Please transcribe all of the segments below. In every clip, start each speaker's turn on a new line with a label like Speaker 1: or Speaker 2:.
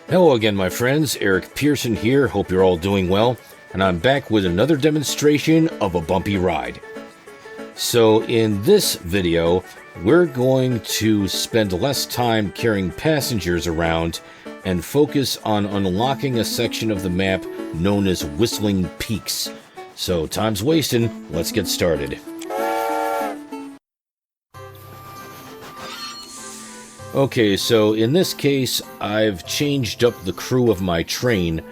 Speaker 1: Hello again, my friends. Eric Pearson here. Hope you're all doing well. And I'm back with another demonstration of a bumpy ride. So in this video, we're going to spend less time carrying passengers around and focus on unlocking a section of the map known as Whistling Peaks. So time's wasting. Let's get started. Okay, so in this case, I've changed up the crew of my train.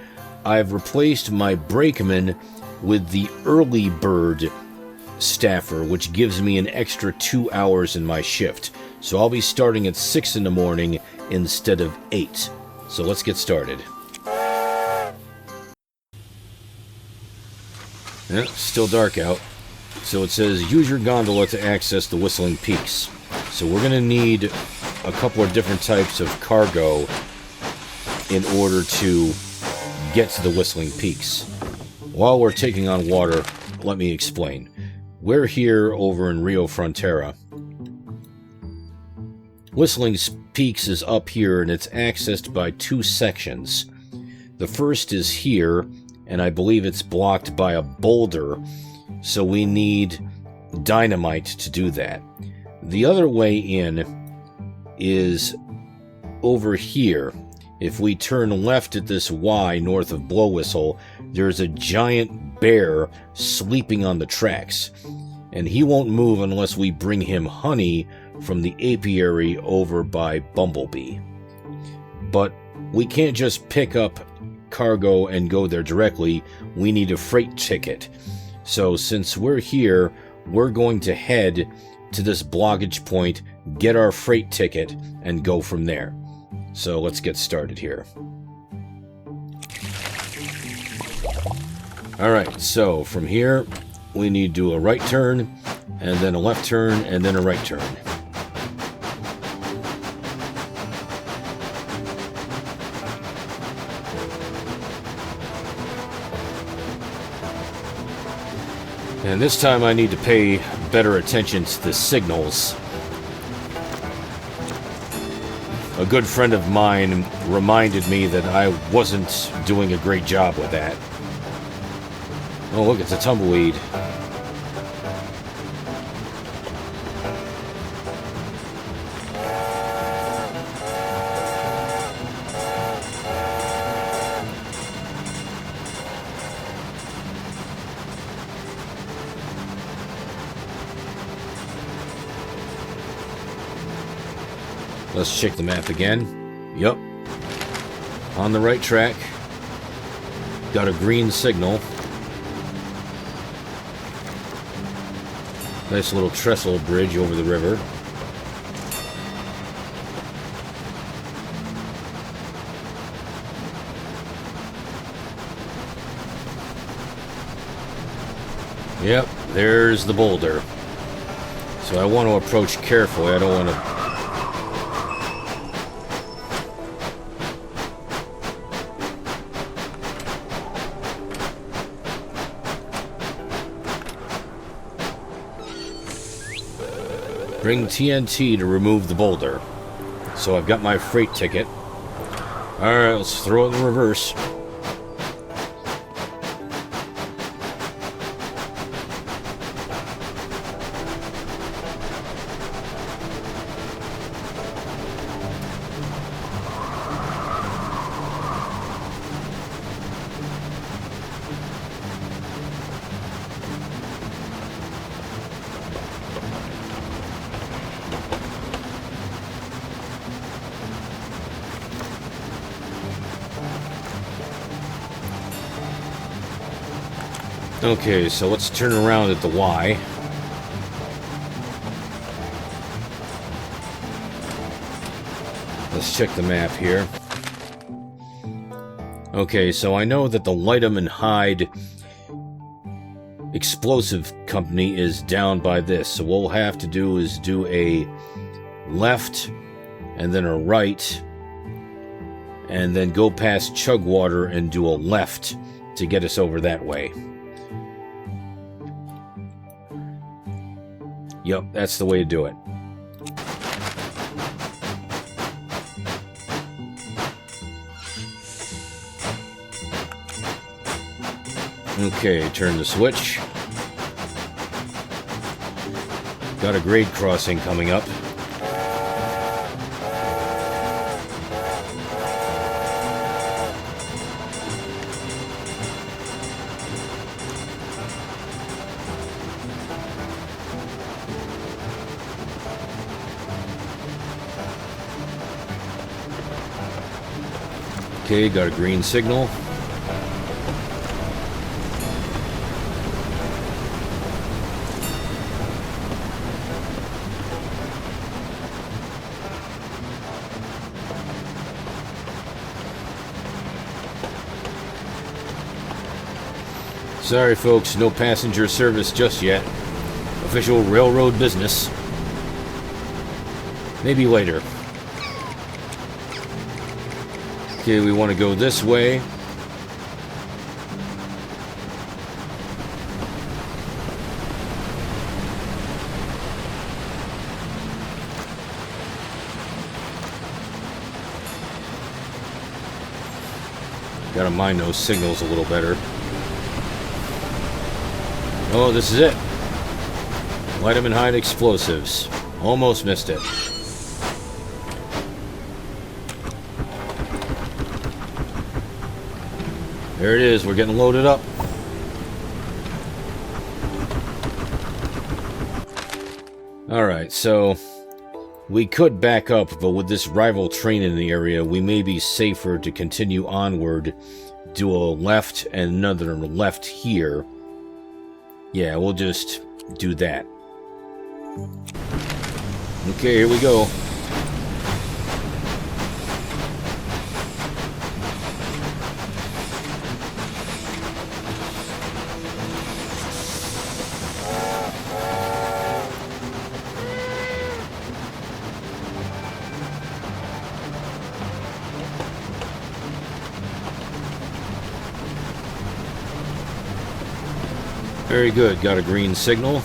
Speaker 1: I've replaced my brakeman with the early bird staffer, which gives me an extra 2 hours in my shift. So I'll be starting at 6 in the morning instead of 8. So let's get started. Yeah, still dark out. So it says, use your gondola to access the Whistling Peaks. So we're going to need a couple of different types of cargo in order to get to the Whistling Peaks. While we're taking on water, let me explain. We're here over in Rio Frontera. Whistling Peaks is up here and it's accessed by two sections. The first is here, and I believe it's blocked by a boulder, so we need dynamite to do that. The other way in is over here. If we turn left at this Y north of Blow Whistle, there's a giant bear sleeping on the tracks, and he won't move unless we bring him honey from the apiary over by Bumblebee. But we can't just pick up cargo and go there directly. We need a freight ticket. So since we're here, we're going to head to this blockage point, get our freight ticket, and go from there. So let's get started here. Alright, so from here, we need to do a right turn, and then a left turn, and then a right turn. And this time I need to pay better attention to the signals. A good friend of mine reminded me that I wasn't doing a great job with that. Oh, look, it's a tumbleweed. Let's check the map again. Yup. On the right track. Got a green signal. Nice little trestle bridge over the river. Yep, there's the boulder. So I want to approach carefully. I don't want to bring TNT to remove the boulder. So I've got my freight ticket. Alright, let's throw it in reverse. Okay, so let's turn around at the Y. Let's check the map here. Okay, so I know that the Lightem and Hyde explosive company is down by this, so what we'll have to do is do a left and then a right and then go past Chugwater and do a left to get us over that way. Yep, that's the way to do it. Okay, turn the switch. Got a grade crossing coming up. Okay, got a green signal. Sorry folks, no passenger service just yet. Official railroad business. Maybe later. Okay, we want to go this way. Gotta mind those signals a little better. Oh, this is it. Light 'em and hide explosives. Almost missed it. There it is, we're getting loaded up. Alright, so we could back up, but with this rival train in the area, we may be safer to continue onward, do a left and another left here. Yeah, we'll just do that. Okay, here we go. Very good, got a green signal.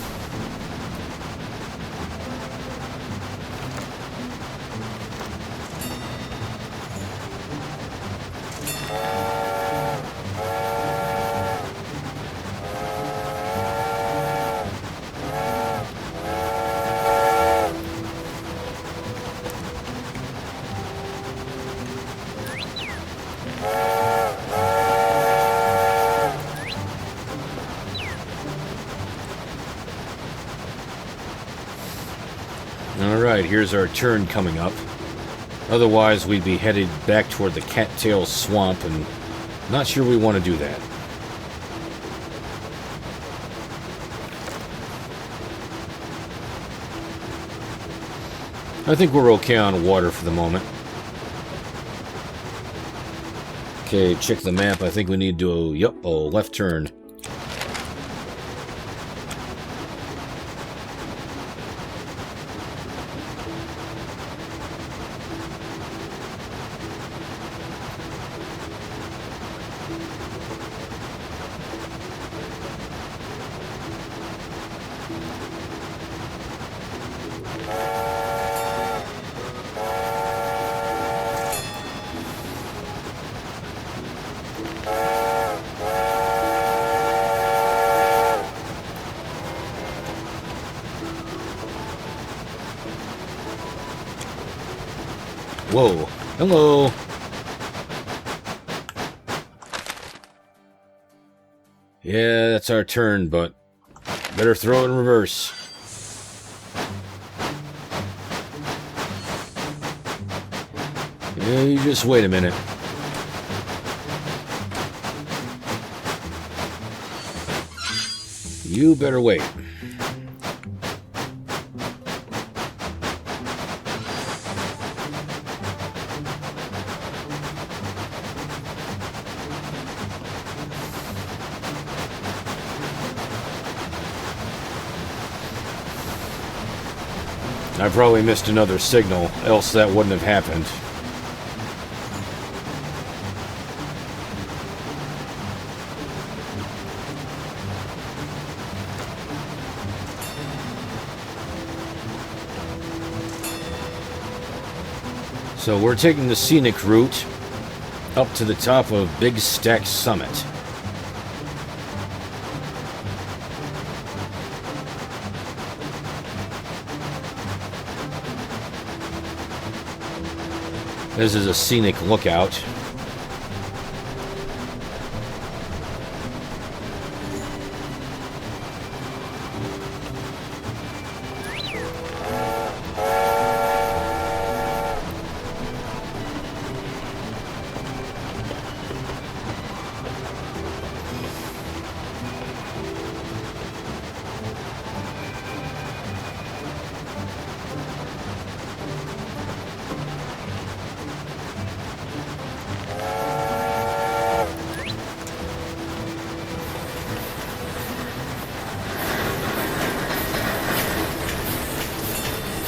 Speaker 1: Alright, here's our turn coming up. Otherwise, we'd be headed back toward the Cattail Swamp, and not sure we want to do that. I think we're okay on water for the moment. Okay, check the map. I think we need to do a left turn. Whoa. Hello. Yeah, that's our turn, but better throw it in reverse. Yeah, you just wait a minute. You better wait. I probably missed another signal, else that wouldn't have happened. So we're taking the scenic route up to the top of Big Stack Summit. This is a scenic lookout.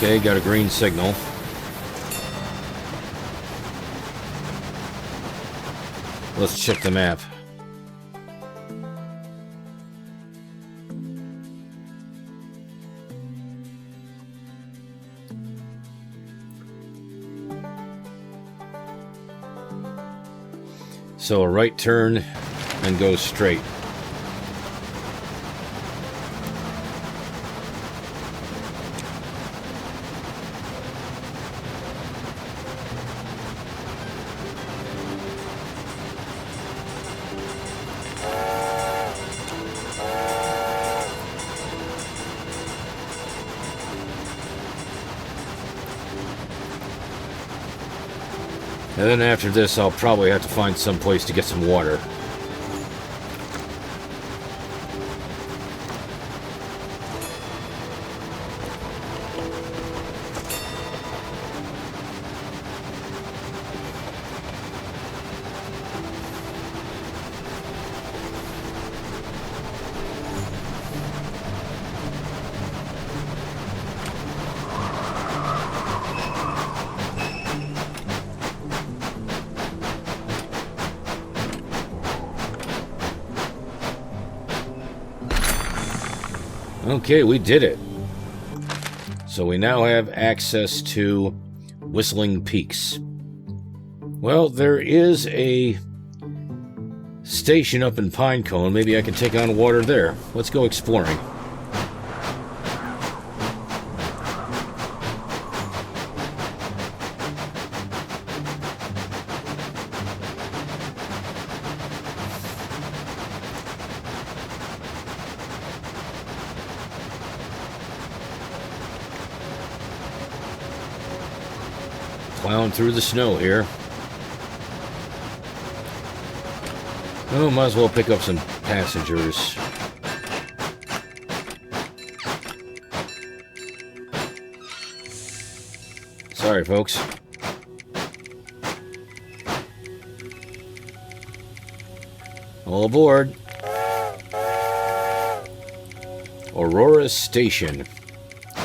Speaker 1: Okay, got a green signal. Let's check the map. So a right turn and go straight. And then after this, I'll probably have to find some place to get some water. Okay, we did it. So we now have access to Whistling Peaks. Well, there is a station up in Pinecone. Maybe I can take on water there. Let's go exploring. Plowing through the snow here. Oh, might as well pick up some passengers. Sorry, folks. All aboard. Aurora Station.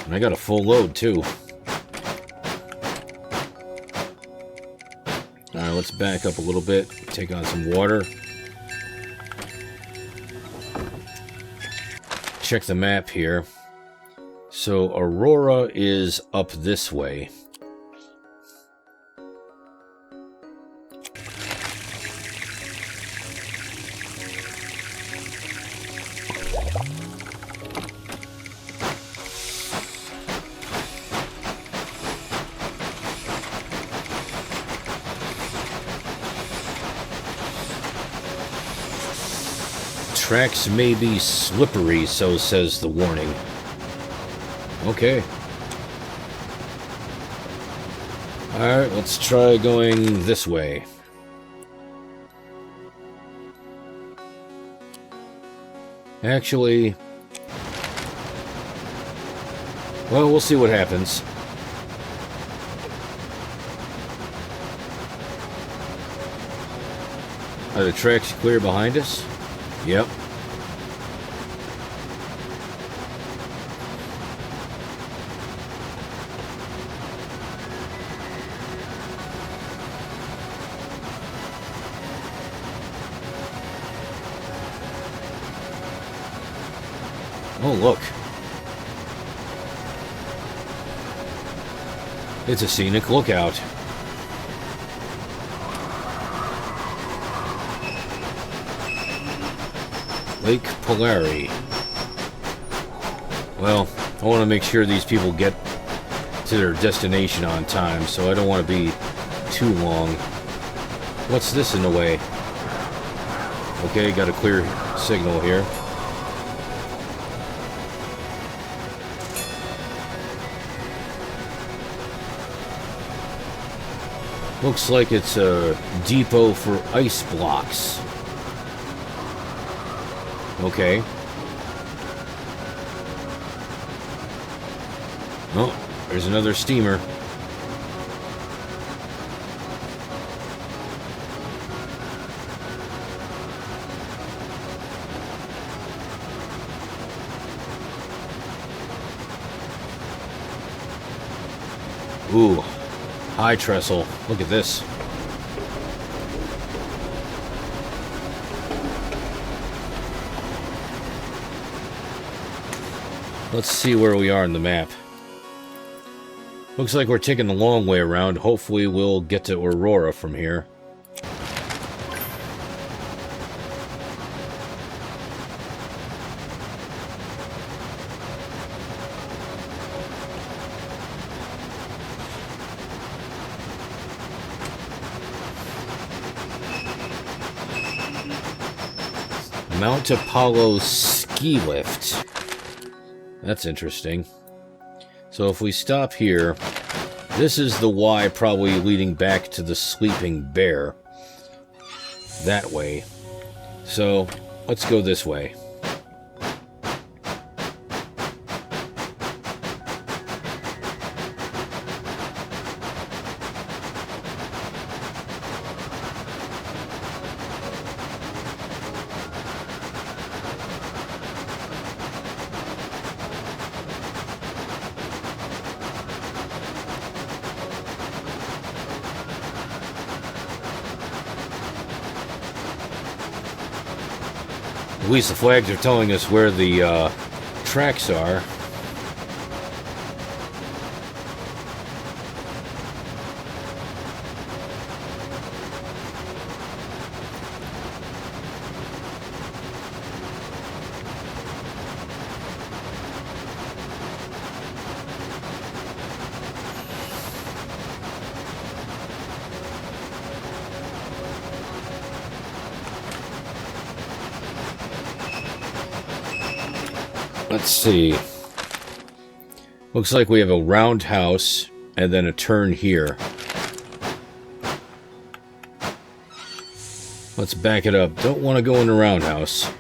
Speaker 1: And I got a full load, too. Alright, let's back up a little bit, take on some water. Check the map here. So Aurora is up this way. Tracks may be slippery, so says the warning. Okay. Alright, let's try going this way. Actually... well, we'll see what happens. Are the tracks clear behind us? Yep. Oh, look. It's a scenic lookout. Lake Polari. Well, I want to make sure these people get to their destination on time, so I don't want to be too long. What's this in the way? Okay, got a clear signal here. Looks like it's a depot for ice blocks. Okay. Oh, there's another steamer. Ooh, high trestle. Look at this. Let's see where we are on the map. Looks like we're taking the long way around. Hopefully we'll get to Aurora from here. Mount Apollo ski lift. That's interesting. So if we stop here, this is the Y probably leading back to the Sleeping Bear. That way. So let's go this way. At least the flags are telling us where the tracks are. Let's see. Looks like we have a roundhouse and then a turn here. Let's back it up. Don't want to go in the roundhouse.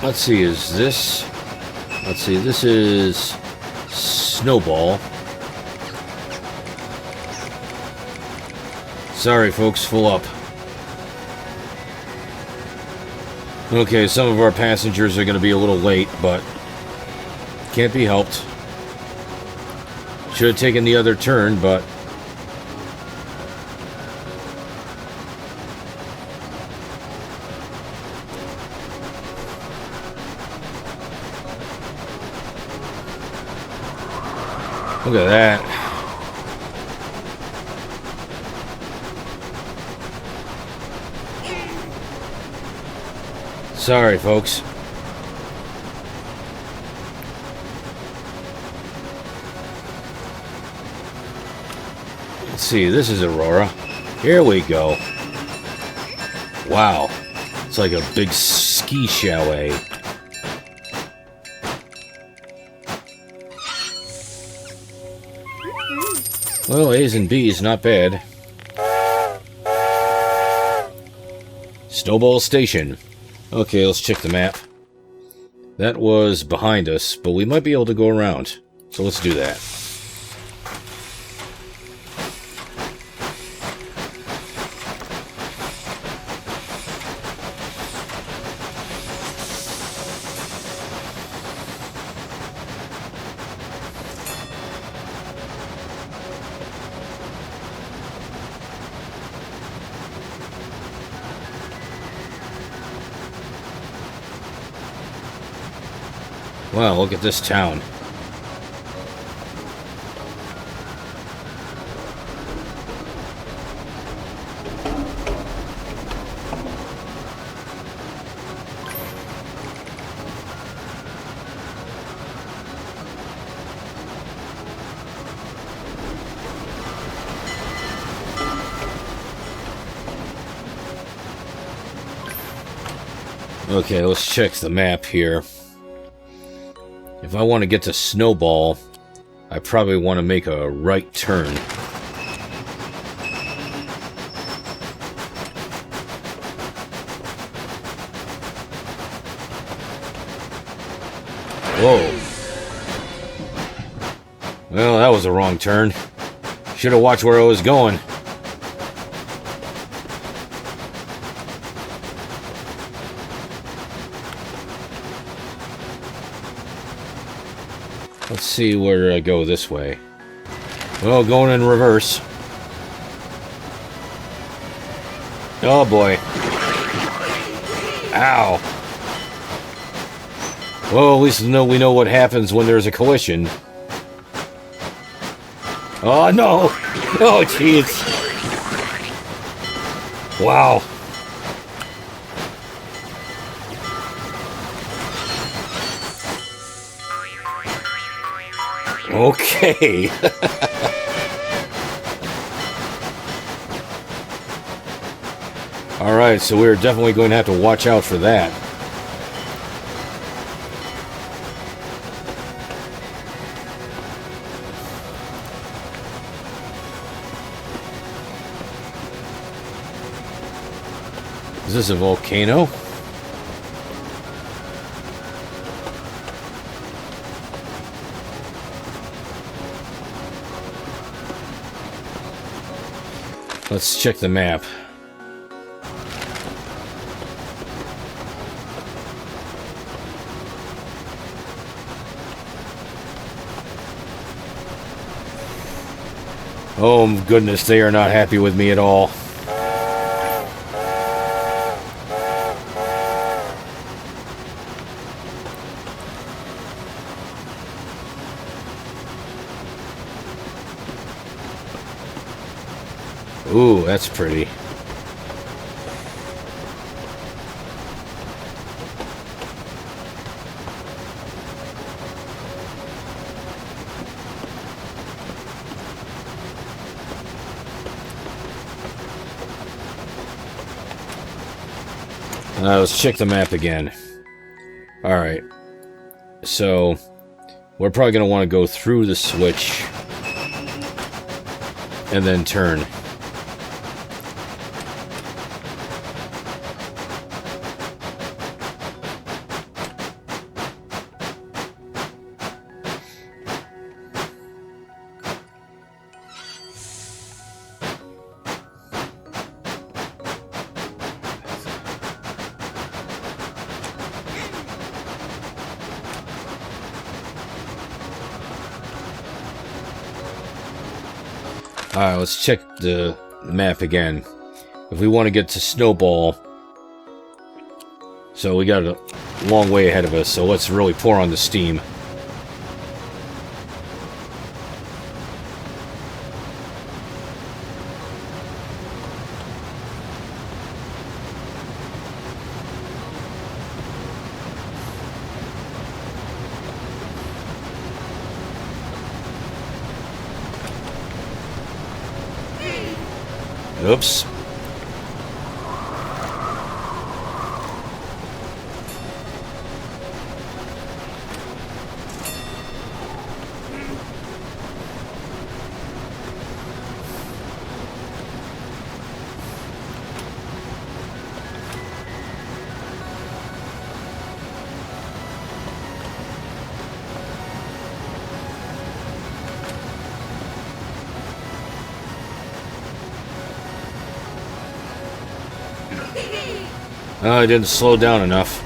Speaker 1: Let's see, is this... Let's see, this is Snowball. Sorry, folks, full up. Okay, some of our passengers are going to be a little late, but can't be helped. Should have taken the other turn, but... Look at that. Sorry, folks. Let's see, this is Aurora. Here we go. Wow. It's like a big ski chalet. Well, A's and B's, not bad. Snowball Station. Okay, let's check the map. That was behind us, but we might be able to go around. So let's do that. Wow, look at this town. Okay, let's check the map here. If I want to get to Snowball, I probably want to make a right turn. Whoa. Well, that was a wrong turn. Should have watched where I was going. Let's see where I go this way. Well, going in reverse. Oh boy. Ow. Well, at least we know what happens when there's a collision. Oh no! Oh jeez! Wow. Okay. Alright, so we're definitely going to have to watch out for that. Is this a volcano? Let's check the map. Oh goodness, they are not happy with me at all. Ooh, that's pretty. Let's check the map again. Alright. So, we're probably going to want to go through the switch and then turn. Alright, let's check the map again. If we want to get to Snowball, so we got a long way ahead of us, so let's really pour on the steam. Oops. I didn't slow down enough.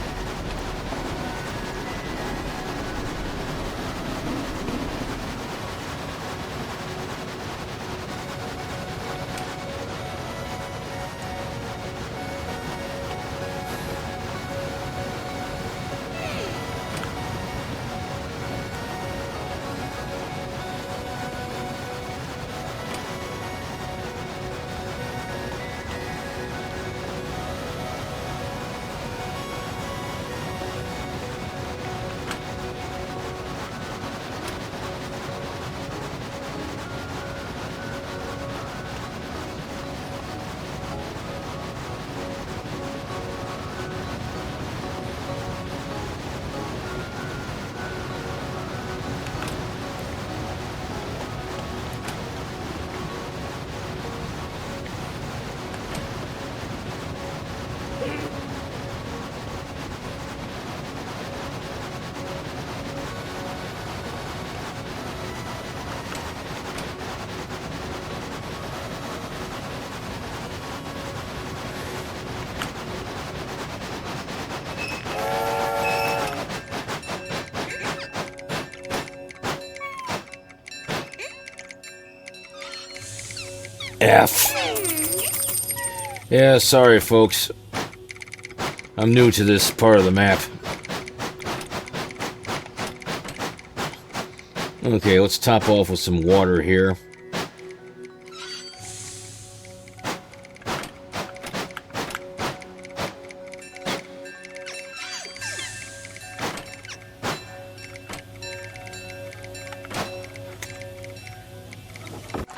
Speaker 1: F. Yeah, sorry folks. I'm new to this part of the map. Okay, let's top off with some water here.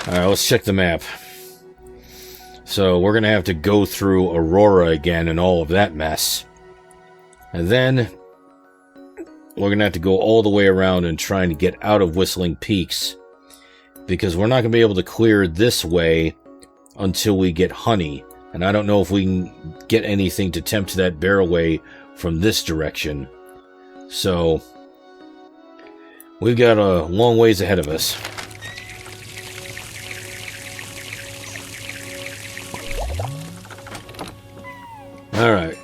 Speaker 1: Alright, let's check the map. So, we're gonna have to go through Aurora again and all of that mess. And then, we're gonna have to go all the way around and try and get out of Whistling Peaks. Because we're not gonna be able to clear this way until we get honey. And I don't know if we can get anything to tempt that bear away from this direction. So, we've got a long ways ahead of us. Alright.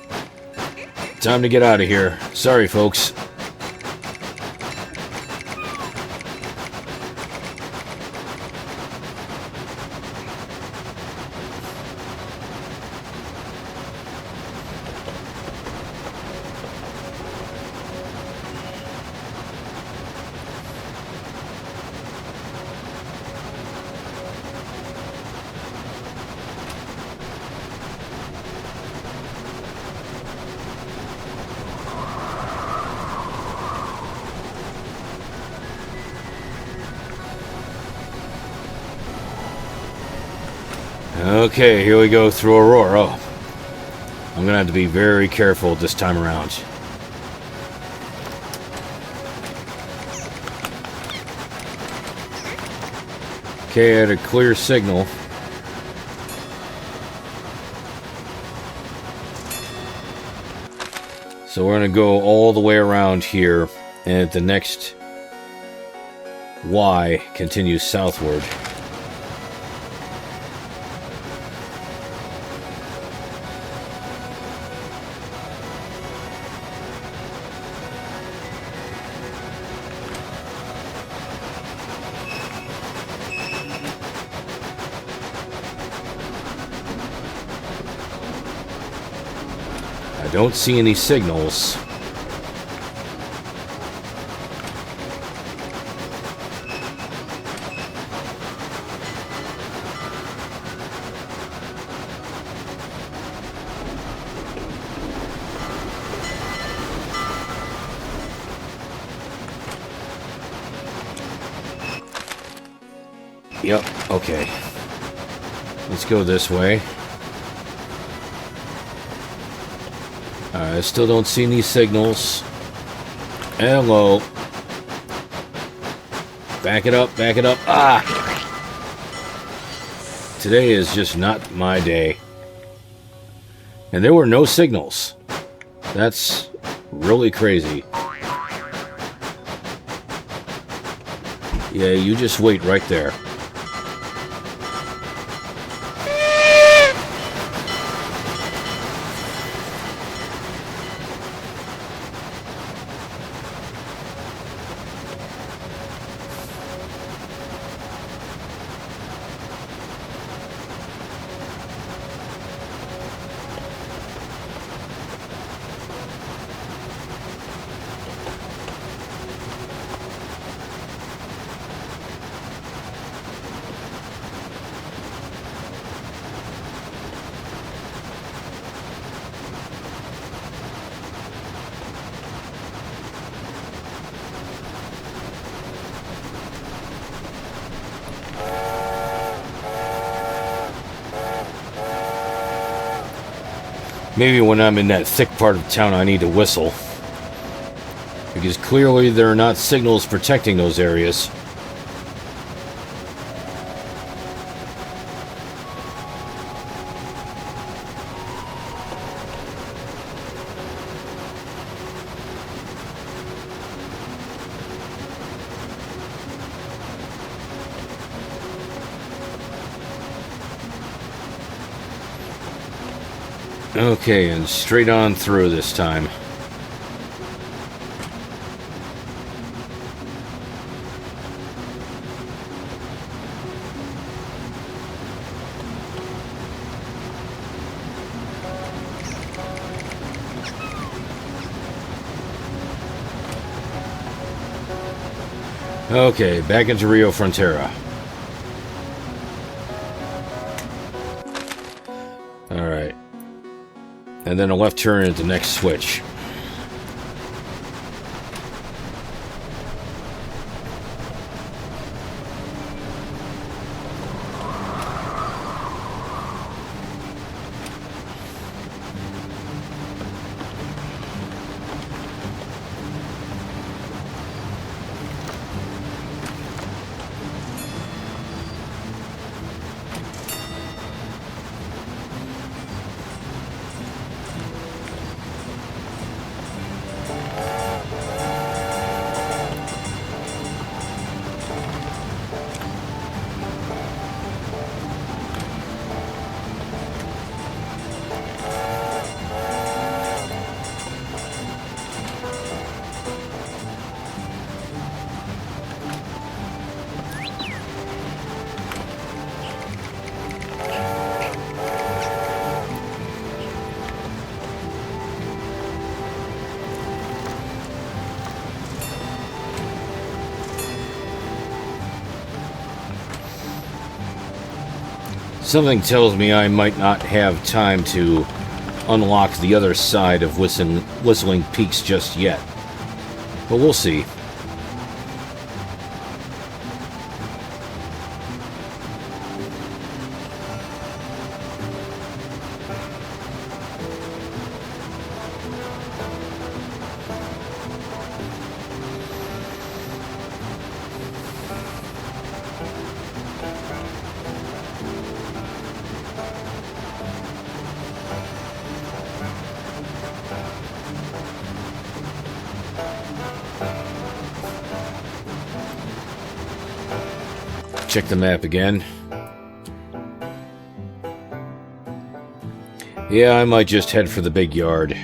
Speaker 1: Time to get out of here. Sorry, folks. Okay, here we go through Aurora. Oh, I'm gonna have to be very careful this time around. Okay, I had a clear signal. So we're gonna go all the way around here, and at the next Y continues southward. I don't see any signals. Yep, okay. Let's go this way. I still don't see any signals. Hello. Back it up, back it up. Ah! Today is just not my day. And there were no signals. That's really crazy. Yeah, you just wait right there. Maybe when I'm in that thick part of town I need to whistle. Because clearly there are not signals protecting those areas. Okay, and straight on through this time. Okay, back into Rio Frontera. Alright. And then a left turn at the next switch. Something tells me I might not have time to unlock the other side of Whistling Peaks just yet. But we'll see. Check the map again. Yeah, I might just head for the big yard.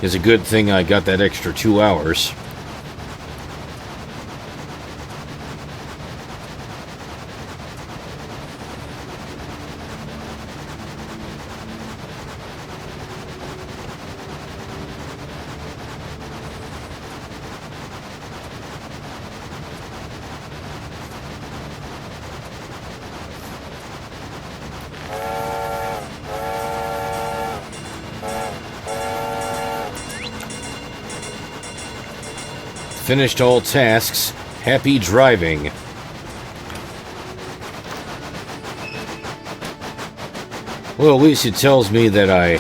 Speaker 1: It's a good thing I got that extra 2 hours. Finished all tasks. Happy driving. Well, at least it tells me that I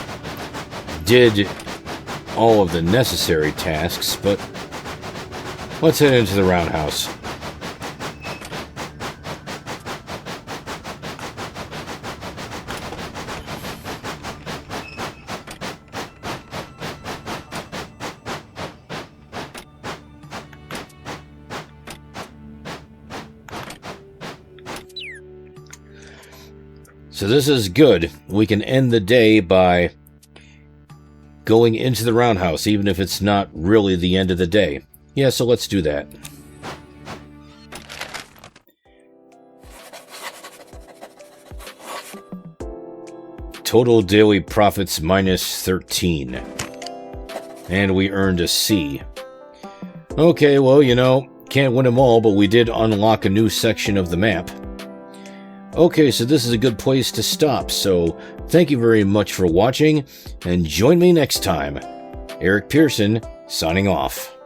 Speaker 1: did all of the necessary tasks, but let's head into the roundhouse. So this is good. We can end the day by going into the roundhouse, even if it's not really the end of the day. Yeah, so let's do that. Total daily profits minus 13. And we earned a C. Okay, well, you know, can't win them all, but we did unlock a new section of the map. Okay, so this is a good place to stop, so thank you very much for watching, and join me next time. Eric Pearson, signing off.